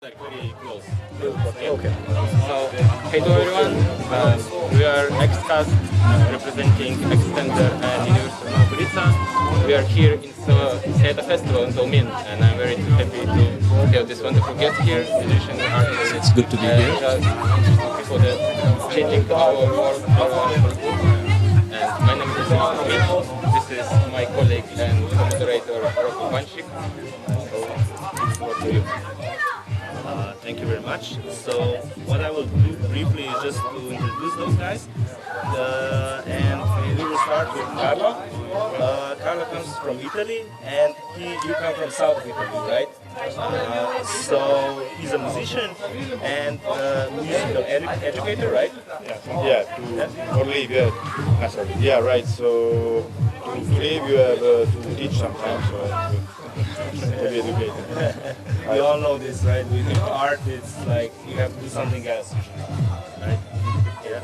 Like very close. Okay. So, hey to everyone, we are XcAST representing Extender and University of Novobrica. We are here in Sajeta Festival in Tolmin, and I'm very happy to have this wonderful guest here, musicians and artists. It's good to be here. Just interesting people that changing our world, our world for good. And my name is Sajeta. This is my colleague and co-moderator, Rocco Vanchik. So, what do you? Thank you very much. So what I will do briefly is just to introduce those guys. And we will start with Carlo. Carlo comes from Italy, and you come from south of Italy, right? So he's a musician and musical educator, right? To live, sorry. Yeah, right. So to live, you have to teach sometimes. To be educated. We all know this, right? With art, it's like you have to do something else, right? Yeah.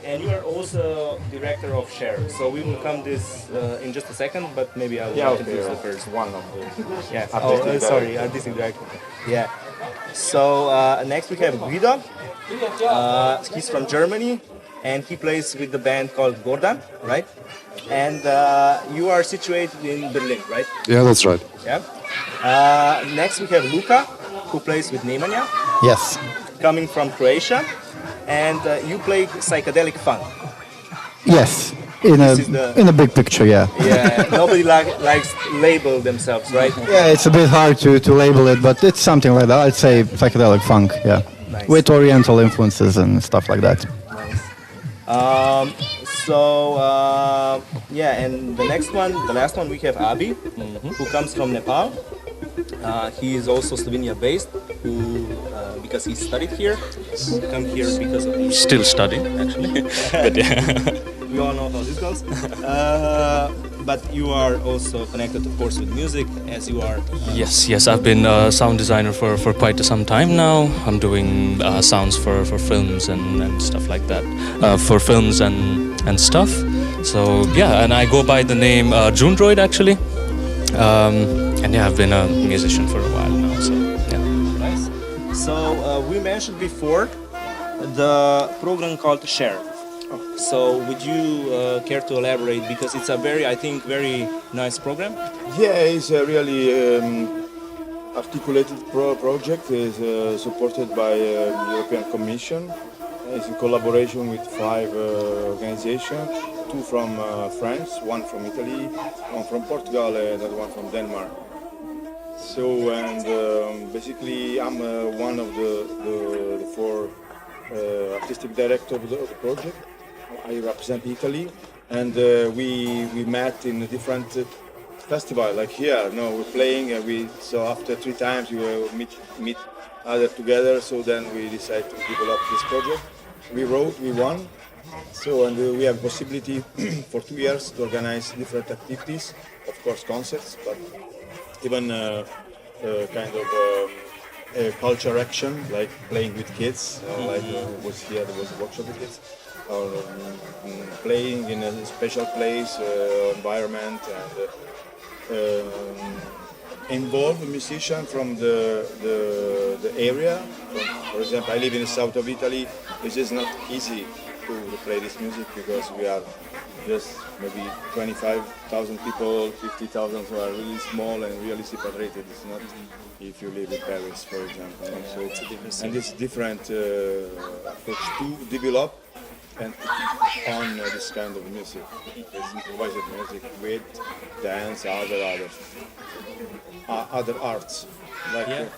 And you are also director of Share. So we will come this in just a second, but maybe I will introduce the first. One of the Yeah. artistic Artistic director. Yeah. So next we have Guido. He's from Germany, and he plays with the band called Gordon, right? And you are situated in Berlin, right? Yeah, that's right. Yeah. Next we have Luka, who plays with Nemanja, Yes. coming from Croatia, and you play psychedelic funk. Yes. This is the- In a big picture, yeah. Yeah. Nobody likes label themselves, right? Yeah, it's a bit hard to label it, but it's something like that. I'd say psychedelic funk, yeah. Nice. With Oriental influences and stuff like that. And the next one, the last one, we have Abi, who comes from Nepal. He is also Slovenia based, because he studied here. Come here because of Still studying, actually. But yeah. we all know how this goes. But you are also connected, of course, with music, as you are. Yes. I've been a sound designer for quite some time now. I'm doing sounds for films and stuff like that. For films and stuff. So yeah, and I go by the name June Droid actually. And yeah, I've been a musician for a while now. So yeah. Nice. So we mentioned before the program called Share. So would you care to elaborate, because it's a very nice program? Yeah, it's a really articulated project. It's supported by European Commission. It's in collaboration with 5 organizations, 2 from France, 1 from Italy, 1 from Portugal, and one from Denmark. So, and basically I'm one of the 4 artistic directors of the project. I represent Italy, and we met in a different festival, like here. No, we're playing, and so after 3 times we will meet other together. So then we decided to develop this project. We wrote, we won. So, and we have possibility for 2 years to organize different activities, of course concerts, but even kind of culture action, like playing with kids, like was here, there was a workshop with kids, or playing in a special place, environment, and involve a musician from the area. For example, I live in the south of Italy. It's just not easy to play this music because we are just maybe 25,000 people, 50,000 who are really small and really separated. It's not if you live in Paris, for example. So it's a different scene. And it's different approach to develop and on this kind of music. It's improvised music with dance, other arts. Like Yeah.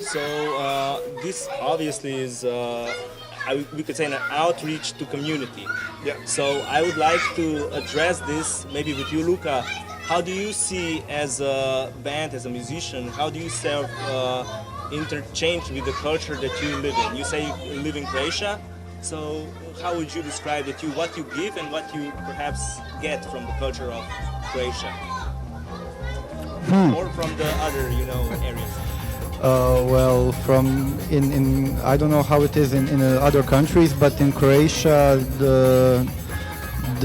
So this obviously is, we could say, an outreach to community. Yeah. So I would like to address this maybe with you, Luca. How do you see, as a band, as a musician, how do you interchange with the culture that you live in? You say you live in Croatia, so how would you describe what you give and what you perhaps get from the culture of Croatia? Or from the other, areas? Well, I don't know how it is in other countries, but in Croatia, the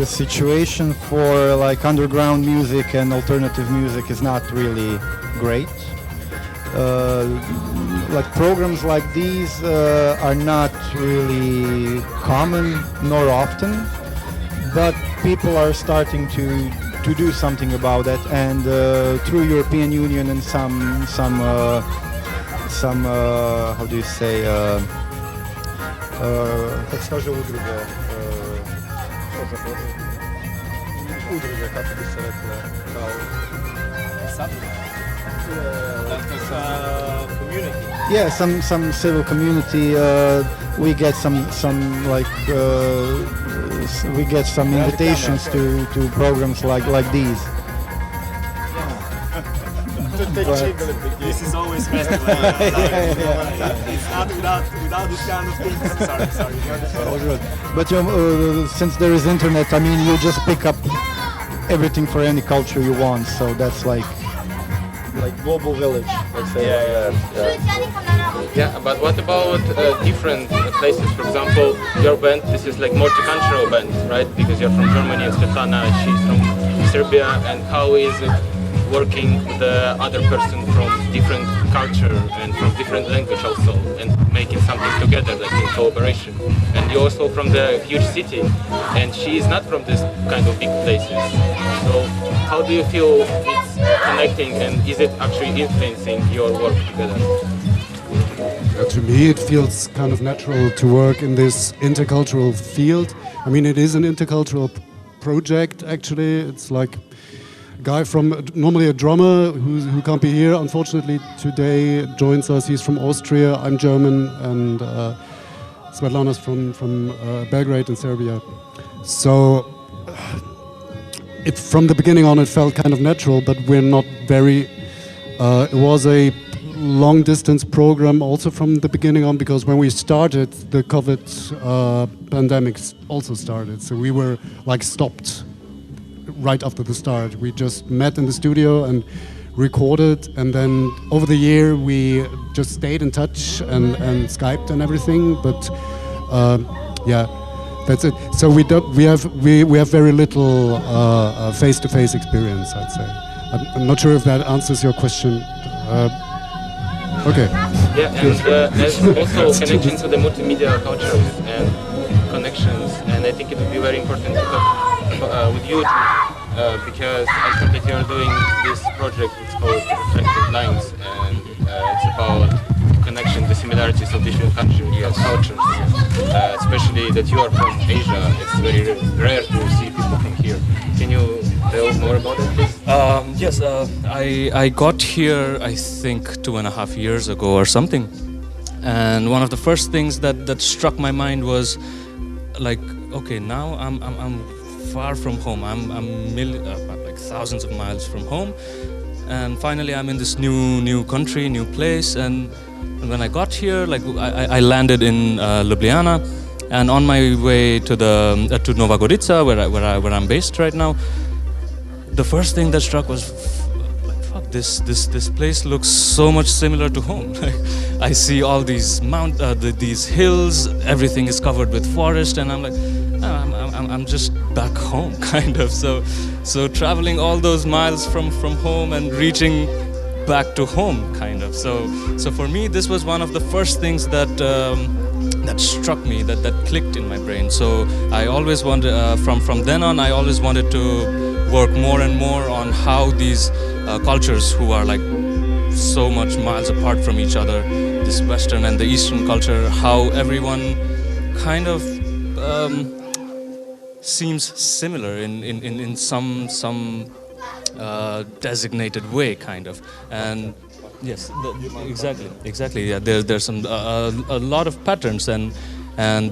situation for like underground music and alternative music is not really great. like programs like these are not really common nor often, but people are starting to do something about it, and through European Union and some how do you say как скаже udruge udruge kako bi se rekle Community. yeah, some civil community. We get some like we get some invitations to programs like these. This is always festival. It's not without this kind of things. Sorry. But since there is internet, I mean, you just pick up everything for any culture you want. So that's like global village, let's say. Yeah, but what about different places? For example, your band, this is like multicultural band, right? Because you're from Germany and Svetlana, she's from Serbia. And how is it working with the other person from different culture and from different language also, and making something together, like in collaboration? And you're also from the huge city, and she is not from this kind of big places. So how do you feel it's connecting, and is it actually influencing your work together? To me, it feels kind of natural to work in this intercultural field. I mean, it is an intercultural project, actually. It's like a guy from, normally a drummer who can't be here, unfortunately, today joins us. He's from Austria, I'm German, and Svetlana's from Belgrade in Serbia. So, from the beginning on, it felt kind of natural, but we're not very... it was a long-distance program also from the beginning on, because when we started, the COVID pandemic also started. So we were like stopped right after the start. We just met in the studio and recorded, and then over the year we just stayed in touch and Skyped and everything. But yeah, that's it. So we have very little face-to-face experience, I'd say. I'm not sure if that answers your question. Okay. Yeah, and there's also connection to the multimedia cultures and connections, and I think it would be very important to talk with you because I think that you're doing this project. It's called Reflected Lines, and it's about connection, the similarities of different countries, cultures. Especially that you are from Asia, it's very rare to see people from here. Can you tell more about it, please? Yes, I got here, I think, 2.5 years ago or something. And one of the first things that struck my mind was like, okay, now I'm far from home. I'm like thousands of miles from home, and finally I'm in this new country, new place. And when I got here, like I landed in Ljubljana, and on my way to to Nova Gorica, where I'm based right now, the first thing that struck was, like, fuck, this place looks so much similar to home. Like, I see all these these hills, everything is covered with forest, and I'm like, oh, I'm just back home, kind of. So traveling all those miles from home and reaching back to home, kind of. So for me, this was one of the first things that that struck me, that clicked in my brain. So I always wanted, from then on, I always wanted to work more and more on how these cultures, who are like so much miles apart from each other, this Western and the Eastern culture, how everyone kind of seems similar in some designated way, kind of. And yes, exactly. Yeah, there's some a lot of patterns, and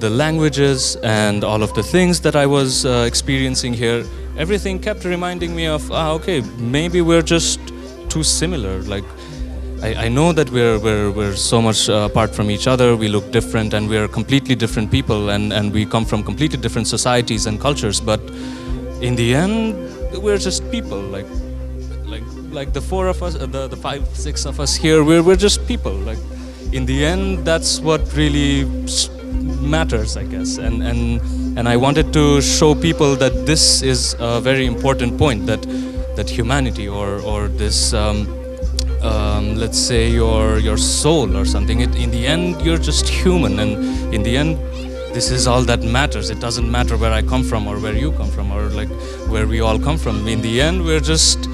the languages and all of the things that I was experiencing here. Everything kept reminding me of, okay, maybe we're just too similar. Like, I know that we're so much apart from each other. We look different, and we're completely different people, and we come from completely different societies and cultures. But in the end, we're just people. Like the four of us, the 5, 6 of us here, we're just people. Like, in the end, that's what really matters, I guess. And I wanted to show people that this is a very important point, that humanity or this let's say your soul or something. In the end, you're just human, and in the end, this is all that matters. It doesn't matter where I come from or where you come from or like where we all come from. In the end, we're just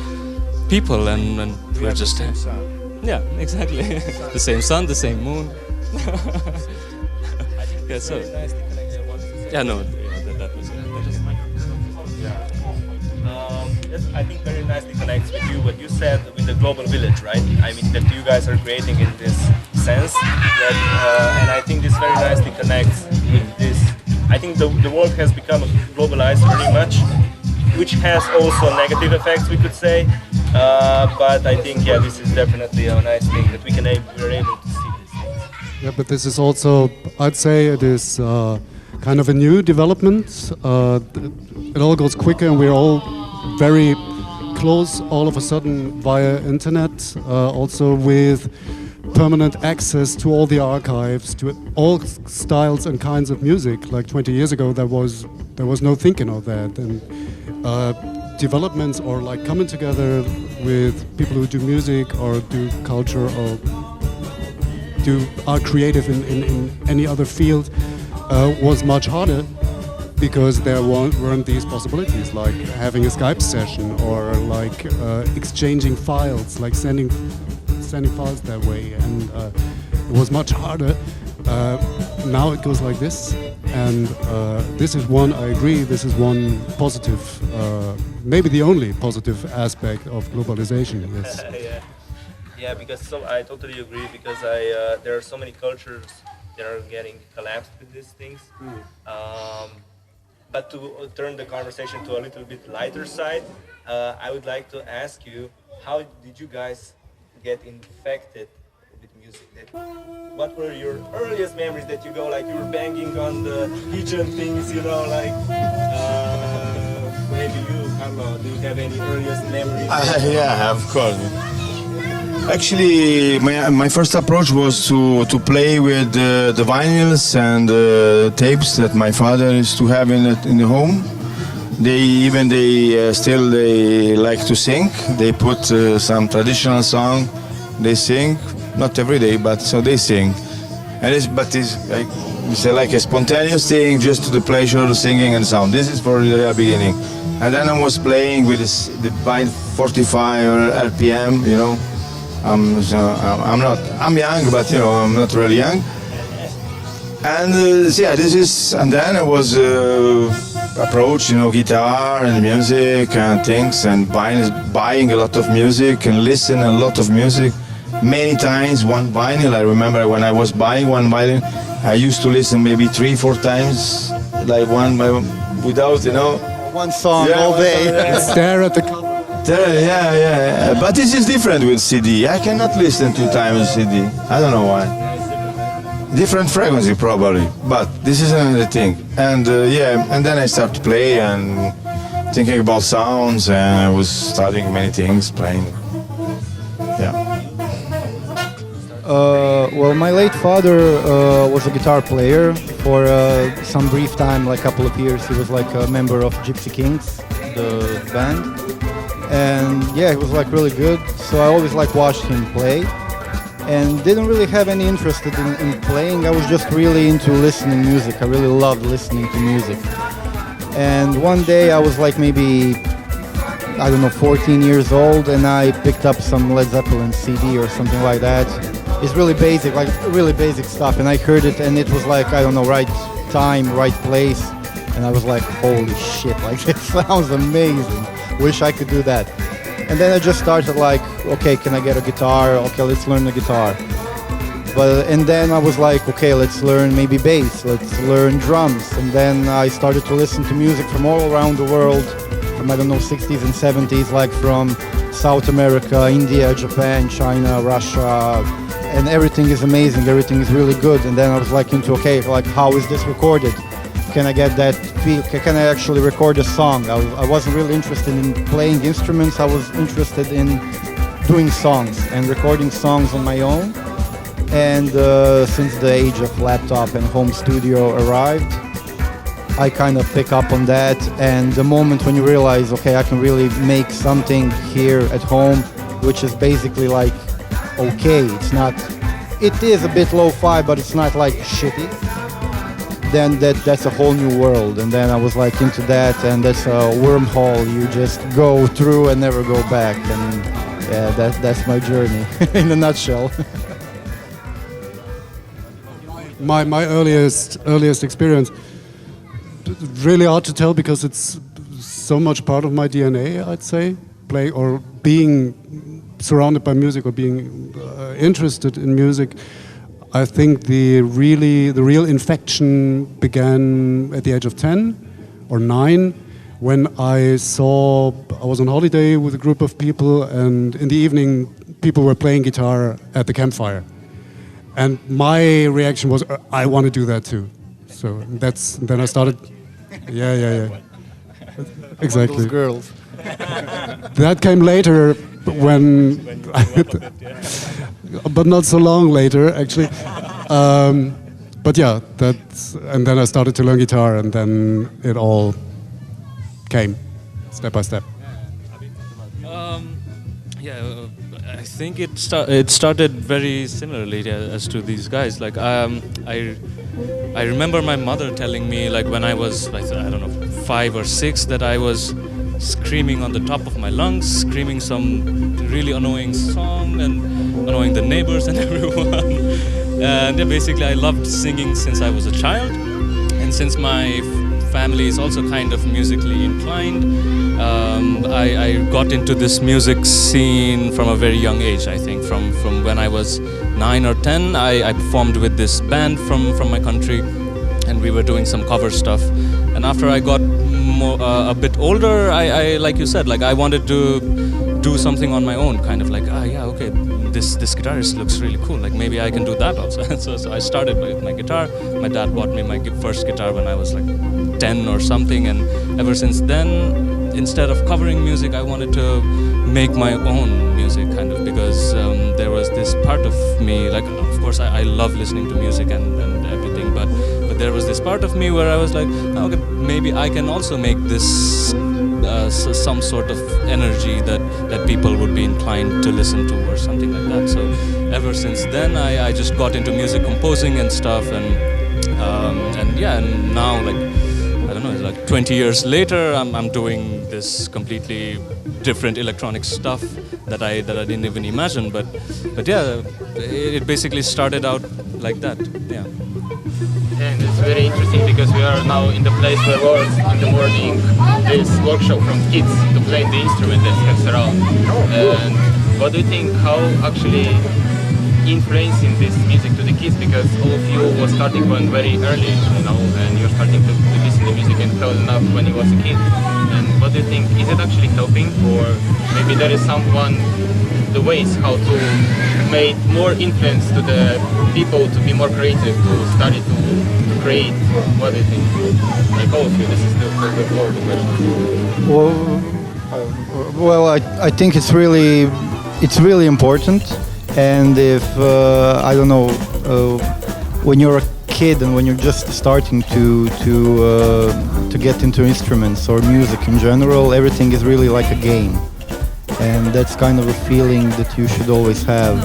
people, and we're just yeah, exactly. The same sun, the same moon. Yeah, so yeah, no, that was it. Yes, I think very nicely connects with you what you said with the global village, right? I mean that you guys are creating in this sense, that, and I think this very nicely connects with this. I think the world has become globalized very much, which has also negative effects, we could say. But I think this is definitely a nice thing that we're able to see these things. Yeah, but this is also, I'd say, it is kind of a new development. It all goes quicker, and we're all very close all of a sudden via internet, also with permanent access to all the archives, to all styles and kinds of music. Like 20 years ago, there was no thinking of that, and developments or like coming together with people who do music or do culture or are creative in any other field was much harder, because there weren't these possibilities, like having a Skype session or like exchanging files, like sending files that way, and it was much harder. Now it goes like this, and this is one, I agree, this is one positive, maybe the only positive aspect of globalization, yes. Yeah, because I totally agree, because there are so many cultures that are getting collapsed with these things. But to turn the conversation to a little bit lighter side, I would like to ask you, how did you guys get infected with music? What were your earliest memories that you go, like you were banging on the pigeon things, you know, like maybe you, Carlo, do you have any earliest memories? Yeah, of course. Actually, my first approach was to play with the vinyls and tapes that my father used to have in the home. They still like to sing. They put some traditional song. They sing, not every day, but so they sing. And it's like a spontaneous thing, just to the pleasure of singing and sound. This is for the very beginning. And then I was playing with the 45 or RPM, you know. I'm young, but you know, I'm not really young. And and then I was approached, you know, guitar and music and things, and buying a lot of music and listen a lot of music. Many times, one vinyl, I remember when I was buying one vinyl, I used to listen maybe 3-4 times, like one without, you know. One song all day. Stare at the cover. Yeah. But this is different with CD. I cannot listen 2 times CD. I don't know why. Different frequency probably, but this is another thing. And and then I started to play and thinking about sounds, and I was studying many things, playing. Yeah. Well, my late father was a guitar player for some brief time, like a couple of years. He was like a member of Gypsy Kings, the band. And yeah, he was like really good, so I always like watched him play, and didn't really have any interest in playing. I was just really into listening music. I really loved listening to music. And one day I was like maybe, I don't know, 14 years old, and I picked up some Led Zeppelin CD or something like that. It's really basic, like really basic stuff, and I heard it, and it was like, I don't know, right time, right place, and I was like, holy shit, like this sounds amazing. Wish I could do that. And then I just started like, okay, can I get a guitar? Okay, let's learn the guitar. And then I was like, okay, let's learn maybe bass, let's learn drums. And then I started to listen to music from all around the world, from, I don't know, 60s and 70s, like from South America, India, Japan, China, Russia, and everything is amazing, everything is really good. And then I was like into, okay, like how is this recorded? Can I get that feel? Can I actually record a song? I wasn't really interested in playing instruments. I was interested in doing songs and recording songs on my own. And since the age of laptop and home studio arrived, I kind of pick up on that. And the moment when you realize, okay, I can really make something here at home, which is basically like okay. It's not. It is a bit lo-fi, but it's not like shitty. Then that's a whole new world, and then I was like into that, and that's a wormhole you just go through and never go back, and yeah, that's my journey in a nutshell. My earliest experience, really hard to tell because it's so much part of my DNA, I'd say, play or being surrounded by music or being interested in music. I think the real infection began at the age of 10 or 9 when I was on holiday with a group of people, and in the evening people were playing guitar at the campfire. And my reaction was, I want to do that too. So then I started, yeah. Exactly. Those girls. That came later when but not so long later, actually. But yeah, and then I started to learn guitar, and then it all came step by step. I think it started very similarly as to these guys. Like I remember my mother telling me, like when I was I don't know 5 or 6, that I was screaming on the top of my lungs, screaming some really annoying song and annoying the neighbors and everyone. And basically I loved singing since I was a child, and since my family is also kind of musically inclined, I got into this music scene from a very young age. I think from when I was 9 or 10, I performed with this band from my country, and we were doing some cover stuff. And after I got a bit older, I like you said, like I wanted to do something on my own, kind of like, okay, this guitarist looks really cool, like maybe I can do that also. so I started with my guitar. My dad bought me my first guitar when I was like 10 or something, and ever since then, instead of covering music, I wanted to make my own music, kind of, because there was this part of me, like of course I love listening to music and everything, but there was this part of me where I was like, okay, maybe I can also make this some sort of energy that people would be inclined to listen to or something like that. So ever since then, I just got into music composing and stuff, and now, like, I don't know, it's like 20 years later, I'm doing this completely different electronic stuff that I didn't even imagine. But yeah, it basically started out like that. Yeah. And it's very interesting because we are now in the place where we're in the morning this workshop from kids to play the instrument that steps around. And what do you think, how actually influencing this music to the kids, because all of you were starting when very early, and you're starting to listen to music and fell in love when you was a kid. And what do you think, is it actually helping, or maybe there is the ways how to make more influence to the people to be more creative, to study to create? What do you think? Like all of you, this is the question. Well, I think it's really important. And if I don't know, when you're a kid and when you're just starting to get into instruments or music in general, everything is really like a game, and that's kind of a feeling that you should always have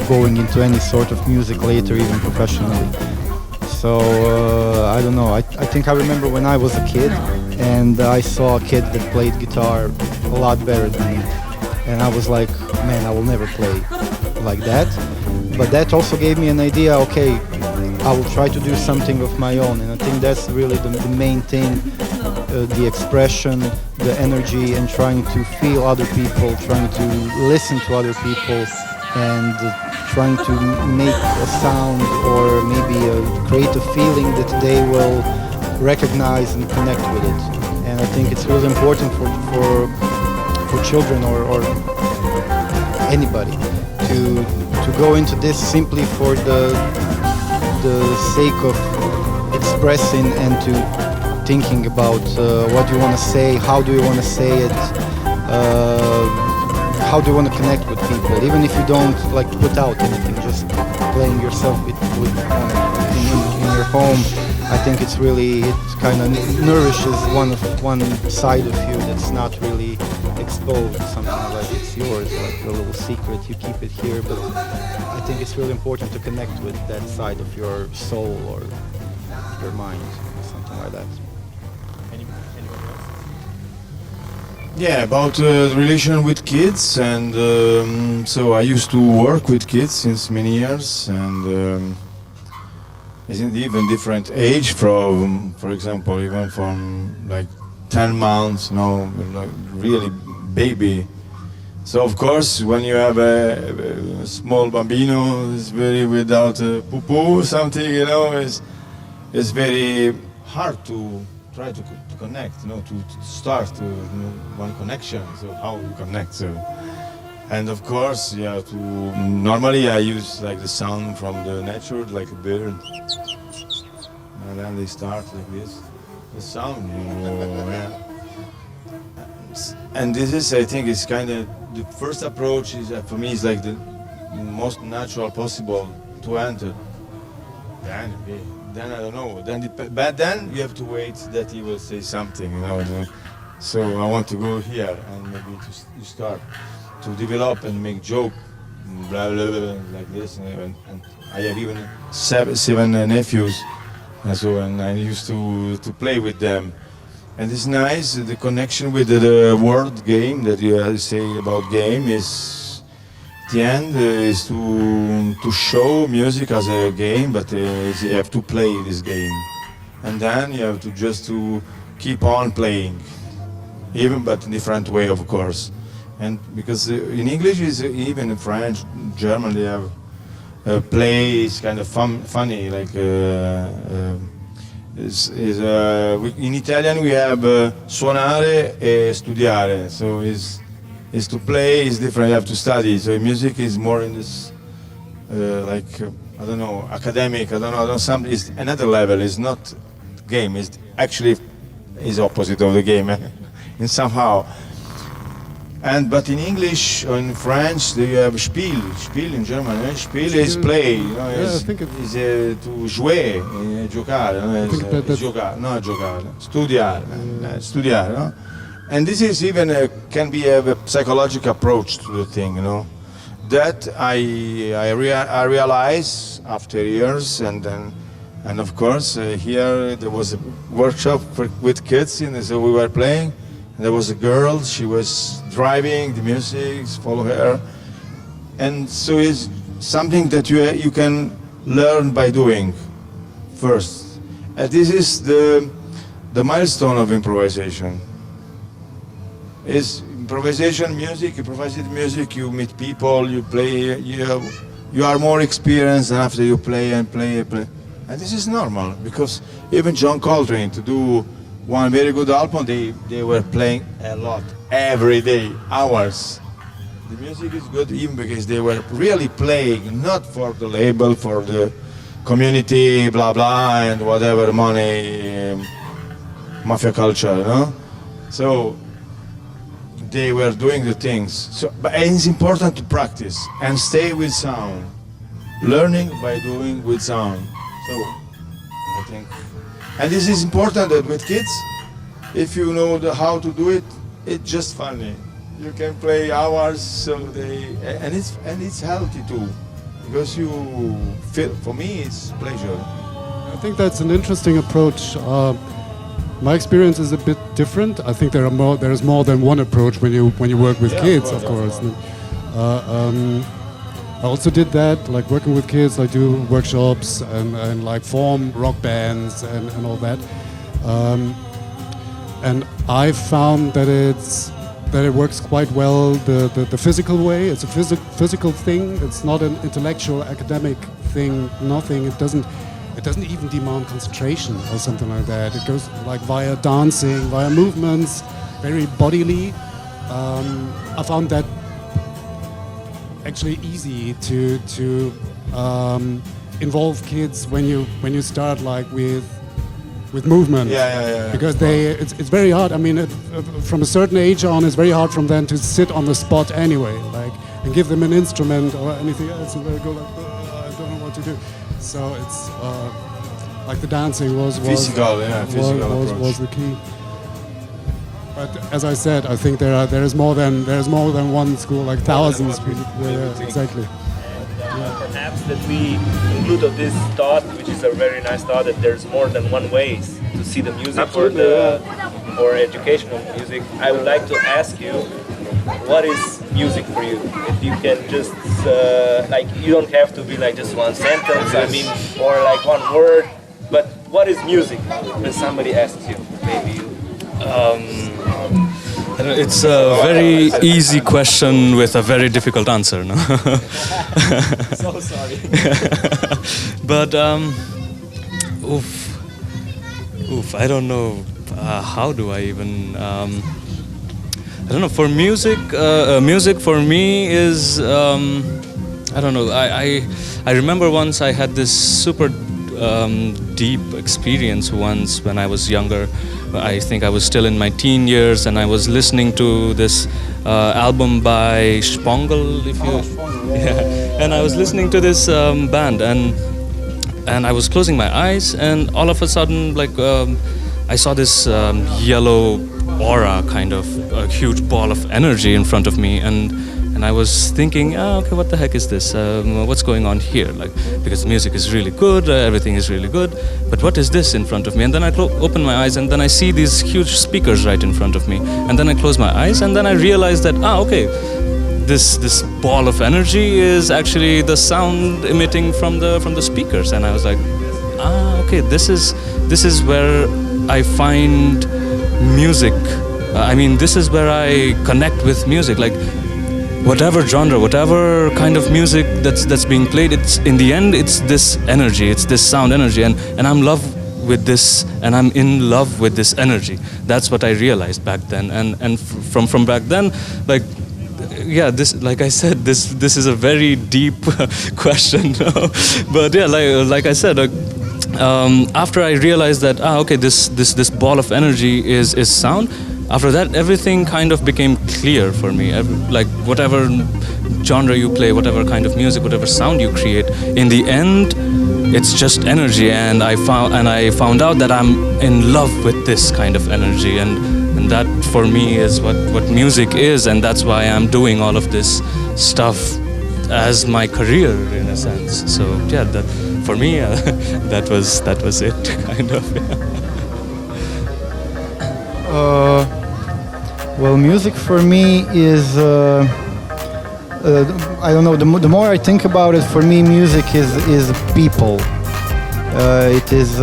going into any sort of music later, even professionally. So I don't know. I think I remember when I was a kid and I saw a kid that played guitar a lot better than me. And I was like, man, I will never play like that. But that also gave me an idea, okay, I will try to do something of my own. And I think that's really the main thing, the expression, the energy, and trying to feel other people, trying to listen to other people, and trying to make a sound or maybe create a feeling that they will recognize and connect with it. And I think it's really important for children or anybody to go into this simply for the sake of expressing and to thinking about what do you want to say, how do you want to say it, how do you want to connect with people, even if you don't like put out anything, just playing yourself in your home. I think it kind of nourishes one side of you that's not really exposed, something like this. it's yours, like a little secret. You keep it here, but I think it's really important to connect with that side of your soul or your mind, something like that. Anyone else? Yeah, about relation with kids, and so I used to work with kids since many years, and isn't even different age from, for example, even from like 10 months, like really baby. So of course, when you have a small bambino, it's very without poo-poo or something, it's very hard to try to connect, to start one connection. So how you connect? So, and of course, normally I use like the sound from the nature, like a bird, and then they start like this, the sound, yeah. And this is, I think, is kind of the first approach. Is for me is like the most natural possible to enter. Then I don't know. But then you have to wait that he will say something, So I want to go here and maybe to start to develop and make joke, blah blah blah, like this. And I have even seven nephews, and I used to play with them. And it's nice, the connection with the word game that you say about game is, the end is to show music as a game, but you have to play this game. And then you have to just to keep on playing, even but in different way, of course. And because in English, even in French, German, they have play is kind of funny, like in Italian we have suonare e studiare, so is to play is different, you have to study. So music is more in this I don't know, academic, I don't know, something is another level, it's not game, it's actually is opposite of the game in somehow. But in English or in French they have Spiel in German. Spiel is play, is to jouer, giocare, giocare, studiare, And this is even can be a psychological approach to the thing, That I realize after years, and of course here there was a workshop with kids, so we were playing. There was a girl, she was driving the music, follow her. And so it's something that you can learn by doing first. And this is the milestone of improvisation. Is improvisation music, improvised music, you meet people, you play, you are more experienced, and after you play and play. And this is normal, because even John Coltrane, to do one very good album, they were playing a lot, every day, hours. The music is good even because they were really playing, not for the label, for the community, blah blah, and whatever money, mafia culture, So they were doing the things. But it's important to practice and stay with sound, learning by doing with sound. So I think. And this is important that with kids, if you know how to do it, it's just funny. You can play hours, so and it's healthy too, because you feel. For me, it's pleasure. I think that's an interesting approach. My experience is a bit different. I think there is more than one approach when you work with kids, of course. I also did that, like working with kids. I do workshops and like form rock bands and all that. And I found that it works quite well the physical way. It's a physical thing. It's not an intellectual academic thing. Nothing. It doesn't even demand concentration or something like that. It goes like via dancing, via movements, very bodily. I found that actually easy to involve kids when you start like with movement. Yeah. Because it's very hard. I mean, from a certain age on, it's very hard from them to sit on the spot anyway, like, and give them an instrument or anything else, and they go like, I don't know what to do. So it's like the dancing was physical the key. But as I said, I think there is more than one school, like thousands. Exactly. Perhaps that we conclude of this thought, which is a very nice thought, that there's more than one ways to see the music for educational music. I would like to ask you, what is music for you? If you can just like, you don't have to be like just one sentence, I mean, or like one word, but what is music when somebody asks you? Maybe you. It's a very easy question with a very difficult answer, no? So sorry. But I don't know. How do I even? I don't know. For music, music for me is I don't know. I remember once I had this super deep experience once when I was younger. I think I was still in my teen years, and I was listening to this album by Spongel, and I was listening to this band, and I was closing my eyes, and all of a sudden, like I saw this yellow aura, kind of a huge ball of energy in front of me, and I was thinking, okay, what the heck is this? What's going on here? Like, because the music is really good, everything is really good, but what is this in front of me? And then I open my eyes, and then I see these huge speakers right in front of me, and then I close my eyes, and then I realize that, okay, this ball of energy is actually the sound emitting from the speakers, and I was like, okay, this is where I find music. I mean, this is where I connect with music. Like, whatever genre, whatever kind of music that's being played, it's in the end, it's this energy, it's this sound energy, and I'm in love with this, and I'm in love with this energy. That's what I realized back then, and from back then, like, yeah, this, like I said, this is a very deep question, but yeah, like I said, after I realized that, okay, this ball of energy is sound. After that, everything kind of became clear for me. Like, whatever genre you play, whatever kind of music, whatever sound you create, in the end, it's just energy. And I found out that I'm in love with this kind of energy, and that for me is what music is, and that's why I'm doing all of this stuff as my career, in a sense. So yeah, that for me, that was it, kind of. Well, music for me is, I don't know, the more I think about it, for me music is people. It is,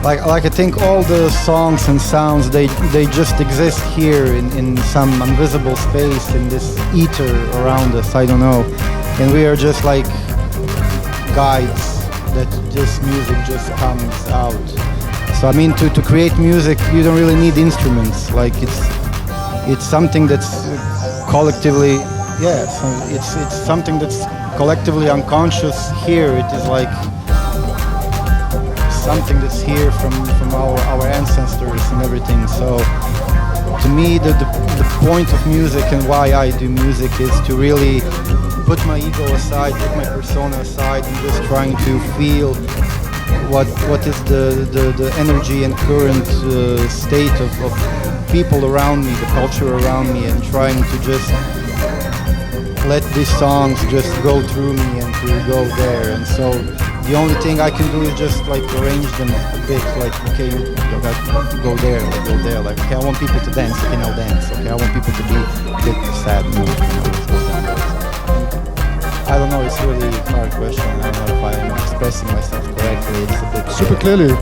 like I think all the songs and sounds, they just exist here in some invisible space, in this ether around us, I don't know. And we are just like guides that this music just comes out. So I mean, to create music, you don't really need instruments. Like, it's something that's collectively, yeah. So it's something that's collectively unconscious here. It is like something that's here from our ancestors and everything. So to me, the point of music and why I do music is to really put my ego aside, put my persona aside, and just trying to feel what is the energy and current state of people around me, the culture around me, and trying to just let these songs just go through me and to go there. And so the only thing I can do is just like arrange them a bit, like, okay, you got to go there, like, go there, like, okay, I want people to dance, okay, now dance, okay, I want people to be a bit sad, I don't know, it's really a hard question. I don't know if I'm expressing myself correctly. It's a bit super clearly.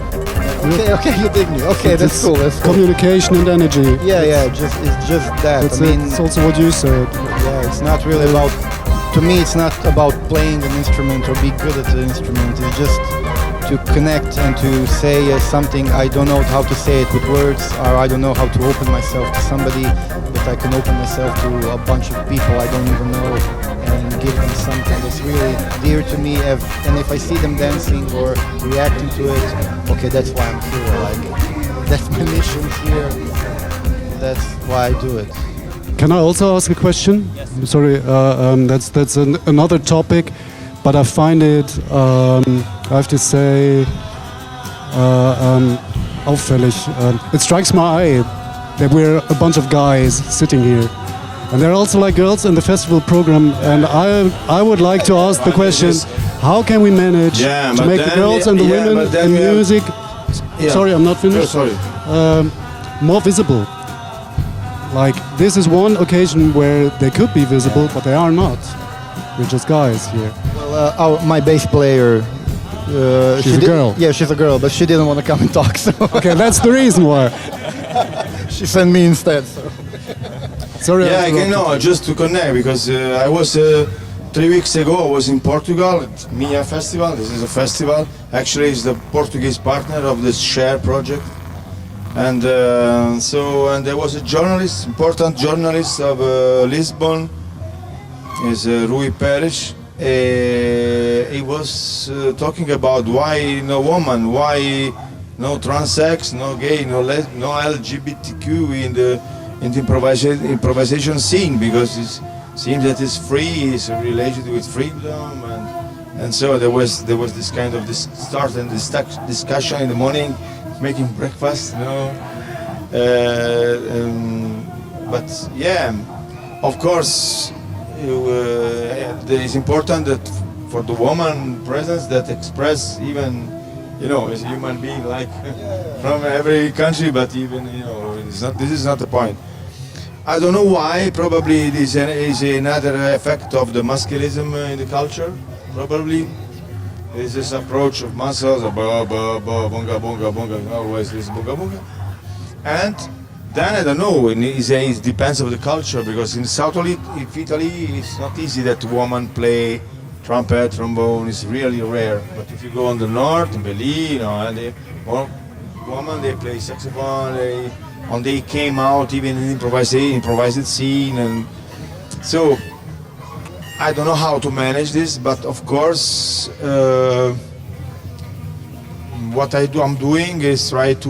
Okay, you dig me. Okay, that's cool. That's cool. Communication and energy. Yeah, it's just that. It's also what you said. Yeah, it's not really about. To me, it's not about playing an instrument or be good at the instrument. It's just to connect and to say something. I don't know how to say it with words, or I don't know how to open myself to somebody, but I can open myself to a bunch of people I don't even know, and give them something that's really dear to me. And if I see them dancing or reacting to it, okay, that's why I'm here. Like, that's my mission here. That's why I do it. Can I also ask a question? Yes. Sorry, that's another topic, but I find it, I have to say, auffällig. It strikes my eye that we're a bunch of guys sitting here. And there are also like girls in the festival program, and I would like to ask the question, how can we manage Yeah, to but make the then girls and the yeah, women but then in we have- music, Yeah. sorry, I'm not finished, Sorry. more visible? Like, this is one occasion where they could be visible, but they are not. We're just guys here. Well, my bass player. She's a girl. Yeah, she's a girl, but she didn't want to come and talk, so Okay, that's the reason why. she sent me instead. So. Sorry. Yeah, I interrupted. can know, just to connect, because I was 3 weeks ago. I was in Portugal at Mia Festival. This is a festival. Actually, it's the Portuguese partner of this Share project. And and there was a journalist, important journalist of Lisbon, is Rui Pérez. He was talking about why no woman, why no transex, no gay, no LGBTQ in the improvisation scene, because it seems that it's free, it's related with freedom, and so there was this kind of start and discussion in the morning, making breakfast, but yeah, of course, it is important that for the woman presence that express even, as a human being, like from every country, but even, this is not the point. I don't know why. Probably it is another effect of the masculinism in the culture. Probably is this approach of muscles, bonga bonga bonga, always this bonga bonga. And then I don't know. It depends on the culture, because in South Italy, it's not easy that women play trumpet, trombone. It's really rare. But if you go on the north, in Berlin, women they play saxophone. They came out even in improvised scene, and so I don't know how to manage this, but of course what I'm doing is try to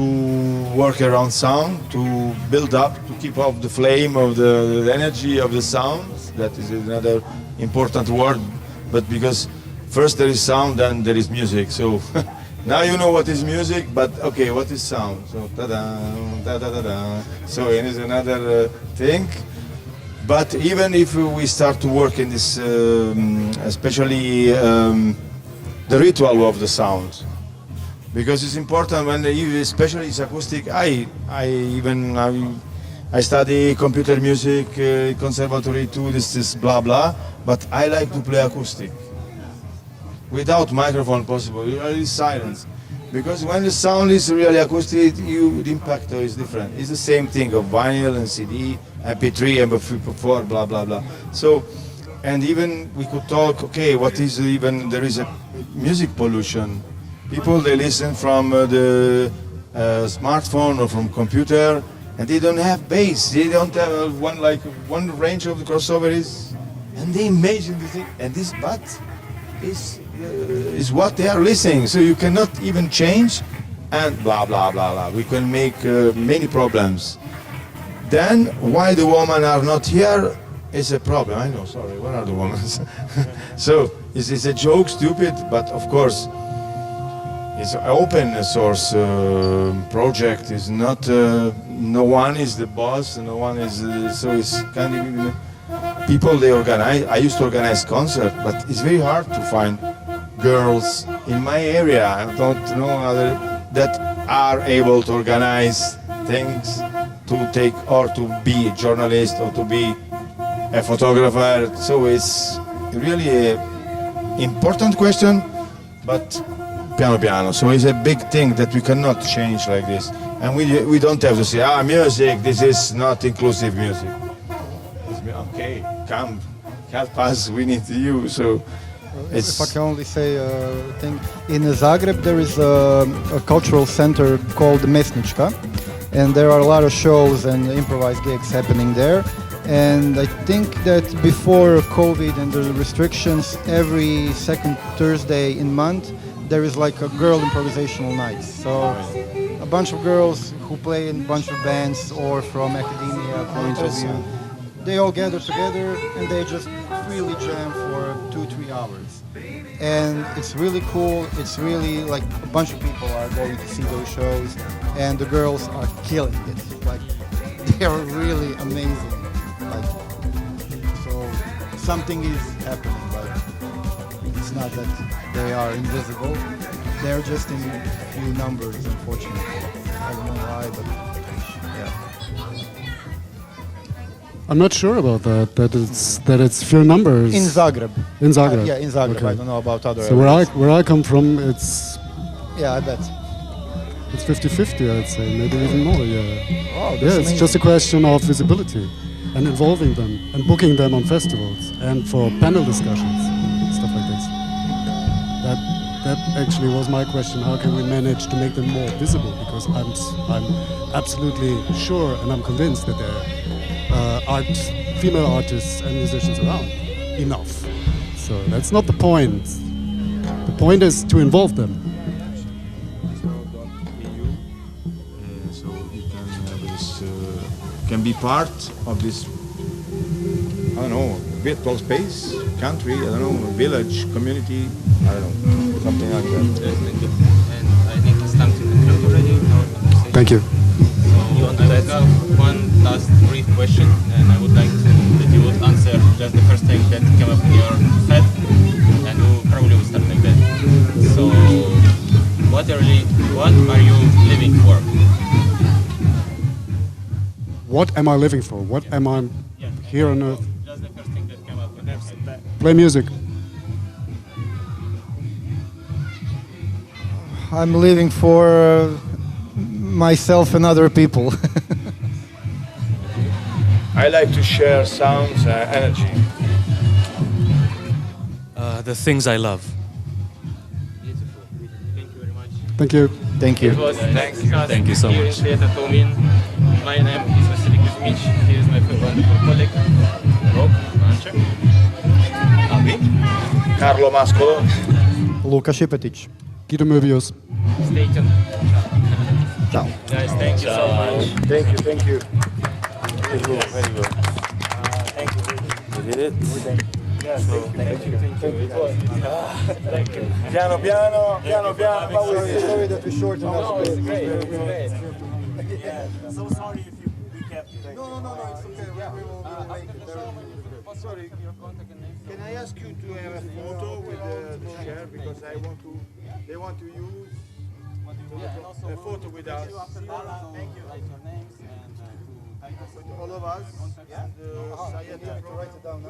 work around sound, to build up, to keep up the flame of the energy of the sounds. That is another important word, but because first there is sound, then there is music, so now you know what is music, but okay, what is sound? So ta-da, da-da-da-da. So it is another thing. But even if we start to work in this, especially the ritual of the sound, because it's important when especially it's acoustic. I study computer music, conservatory too. This is blah blah. But I like to play acoustic. Without microphone possible, really silence. Because when the sound is really acoustic, the impact is different. It's the same thing of vinyl and CD, MP3, MP4, blah, blah, blah. So, and even we could talk, okay, what is even, there is a music pollution. People, they listen from the smartphone or from computer, and they don't have bass. They don't have one range of the crossover is, and they imagine the thing, and this, but is what they are listening, so you cannot even change, and blah blah blah blah. We can make many problems. Then why the women are not here is a problem. I know, sorry, where are the women? So it's a joke, stupid, but of course it's an open source project. Is not no one is the boss, no one is so it's kind of people they organize. I used to organize concerts, but it's very hard to find girls in my area. I don't know other that are able to organize things, to take or to be a journalist or to be a photographer. So it's really an important question, but piano piano. So it's a big thing that we cannot change like this, and we don't have to say music. This is not inclusive music. Okay, come, help us. We need you. So. If I can only say a thing, in Zagreb there is a cultural center called Mesnička, and there are a lot of shows and improvised gigs happening there. And I think that before COVID and the restrictions, every second Thursday in month there is like a girl improvisational night. So a bunch of girls who play in a bunch of bands or from academia point of view, they all gather together and they just really jam for 2-3 hours. And it's really cool. It's really like a bunch of people are going to see those shows, and the girls are killing it. Like they are really amazing. Like, so something is happening. Like, it's not that they are invisible. They're just in few numbers, unfortunately. I don't know why, but yeah. I'm not sure about that. That it's few numbers. In Zagreb. In Zagreb. Yeah, in Zagreb. Okay. I don't know about other So areas. where I come from, it's Yeah, I bet. 50-50, I'd say, maybe even more. Yeah. Oh, that's Yeah, it's amazing. just a question of visibility and involving them and booking them on festivals and for panel discussions, stuff like this. That actually was my question. How can we manage to make them more visible? Because I'm absolutely sure and I'm convinced that there are female artists and musicians around enough. So that's not the point. The point is to involve them. So you can be part of this, I don't know, virtual space, country, I don't know, village, community, I don't know, something like that. Thank you. And I think it's time to conclude already our conversation. Thank you. So I would have one last brief question, and I would like that you would answer just the first thing that came up in your head, and we probably will start like that. So, what are you living for? What am I living for? What am I here on earth? Just the first thing that came up in your head. Play music. I'm living for myself and other people. I like to share sounds, energy. The things I love. Beautiful. Thank you very much. Thank you. Thank you. It was XcAST Thank you so here much. in Sajeta Tomin. My name is Vasily Kuzmich. Here is my wonderful colleague, Rok Manček. Carlo Mascolo. Luka Šipetic. Guido Möbius. Stay tuned. Ciao. Guys, thank you so much. Thank you, thank you. Very good, very good. Thank you. You did it? Yes, thank you. Thank you. Piano piano, piano piano. Sorry that we shortened our It's great. It's great. Yeah. So sorry if we kept you. No, it's okay. We will make it. Sorry, can I ask you to have a photo with the chair because they want to use a photo with us. Thank you. All of us and Sajeta. Write it down.